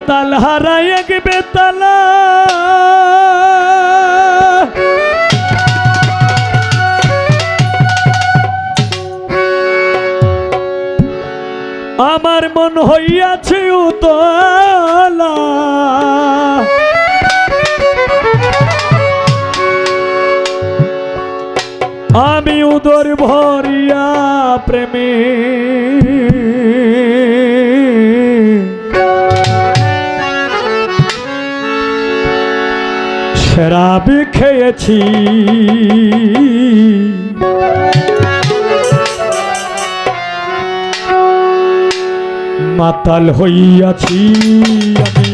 তালহারা এক বেতালা আমার মন হইয়াছে উতলা আমি উদর ভরিয়া প্রেমে শরাব খেয়েছি মাতাল হইয়াছি আমি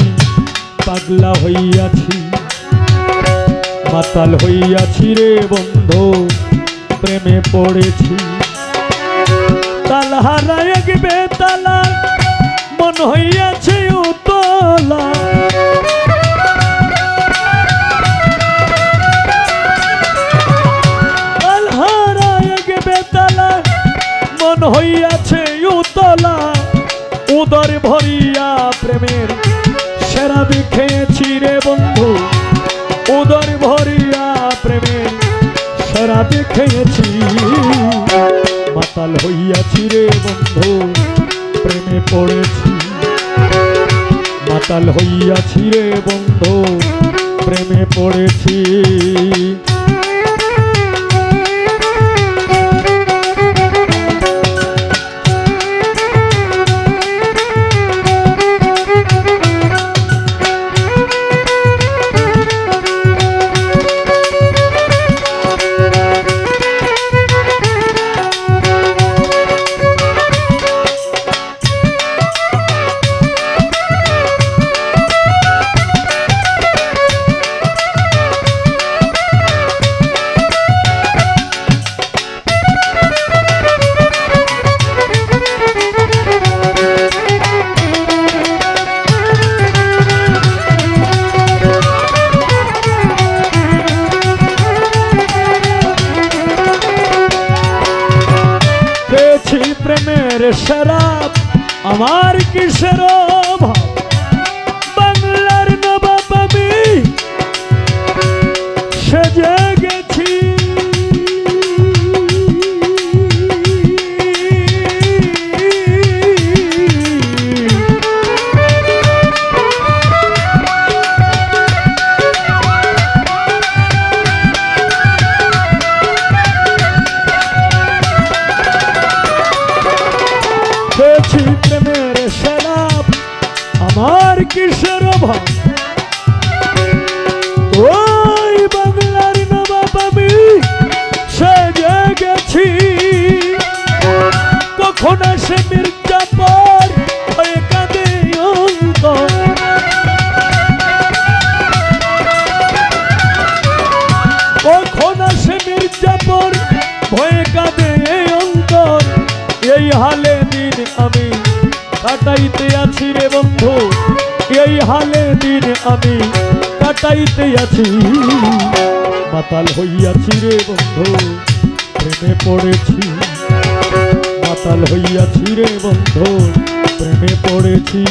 পাগলা হইয়াছি মাতাল হইয়াছি রে বন্ধু প্রেমে পড়েছি তালহারা এক বেতালা মন হইয়াছে উতলা তালহারা এক বেতালা মন হইয়াছে উতলা উদর ভরিয়া প্রেমের শরাব খেয়েছি রে বন্ধু উদর ভরিয়া প্রেমের শরাব খেয়েছি মাতাল হইয়াছি রে বন্ধু প্রেমে পড়েছি মাতাল হইয়াছি রে বন্ধু প্রেমে পড়েছি প্রেমের শরাব আমার কিসের অভাব বাংলার নবাব আমি সেজে গেছি প্রেমের শরাব আমার কিসের অভাব ওই বাংলার নবাব আমি সেজে গেছি কখন আসে মির্জাপুর হয়ে কাঁদে অন্তর কখন আসে মির্জাপুর ভয়ে কাঁদে অন্তর এই হালে দিন আমি কাটাইতে আছি রে বন্ধু এই হালে দিন আমি কাটাইতে আছি মাতাল হইয়াছি রে বন্ধু প্রেমে পড়েছি মাতাল হইয়াছি রে বন্ধু প্রেমে পড়েছি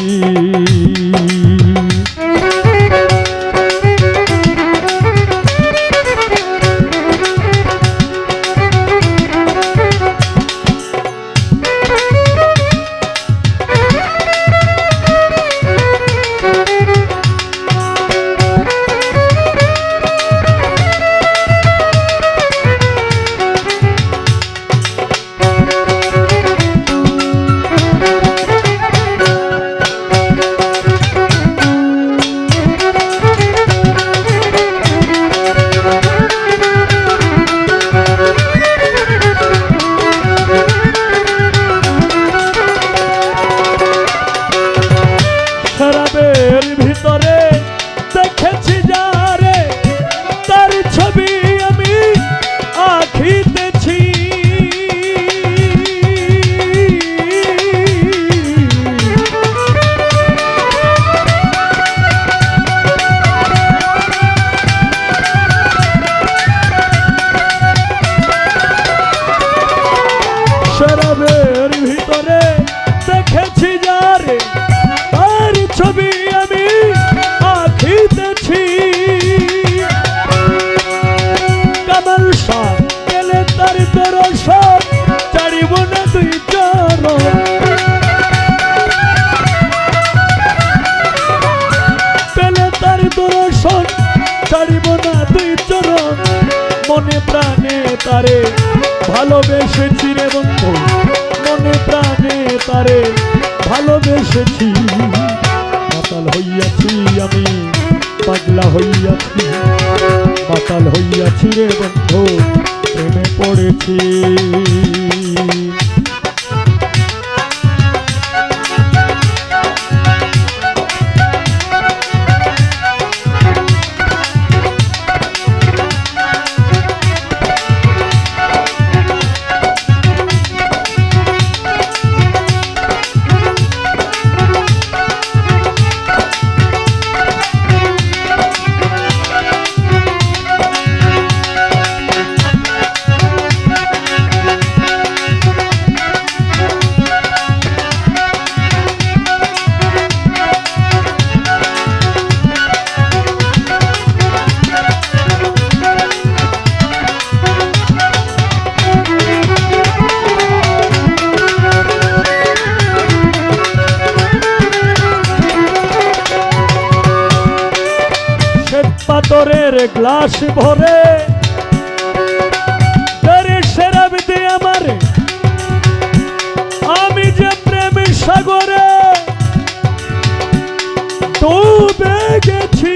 আসন ছাড়িব না দুই চরণ মনে প্রাণে তারে ভালোবেসেছি রে বন্ধু মনে প্রাণে তারে ভালোবেসেছি মাতাল হইয়াছি আমি পাগলা হইয়াছি মাতাল হইয়াছি রে বন্ধু প্রেমে পড়েছি পাথরের গ্লাস ভরে সেরাব দে আমার আমি যে প্রেম সাগরে ডুবে গেছি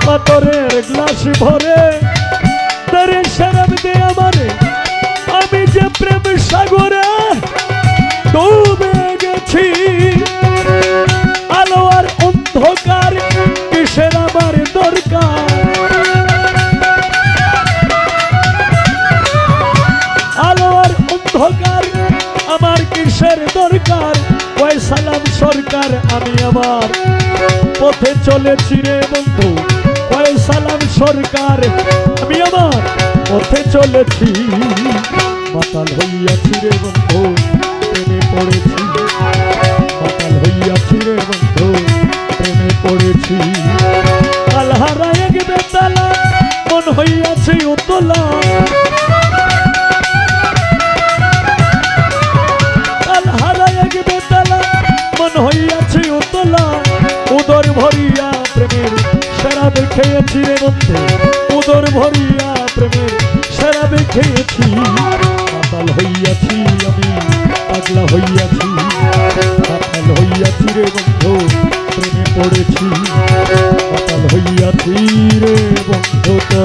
পাথরের গ্লাস ভরে তারে শরাব দে আমারে আমি যে প্রেম সাগরে ডুবে গেছি আলো আর অন্ধকার কিসের আমার দরকার আলো আর অন্ধকার আমার কিসের দরকার ওই সালাম সরকার আমি আমার পথে চলেছি রে বন্ধু সালাম সরকার আমি আমার পথে চলেছি মাতাল হইয়াছি রে বন্ধু প্রেমে পড়েছি মাতাল হইয়াছি রে বন্ধু প্রেমে পড়েছি কাল হারায় এক বেতালা মন হইয়াছে উতলা কাল হারায় এক বেতালা মন হইয়াছে উতলা উদর ভরিয়া প্রেমের শরাব খেয়েছি রে বন্ধু উদর ভরিয়া প্রেমের শরাব খেয়েছি মাতাল হইয়াছি আমি পাগলা হইয়াছি মাতাল হইয়াছি রে বন্ধু প্রেমে পড়েছি মাতাল হইয়াছি রে বন্ধু তো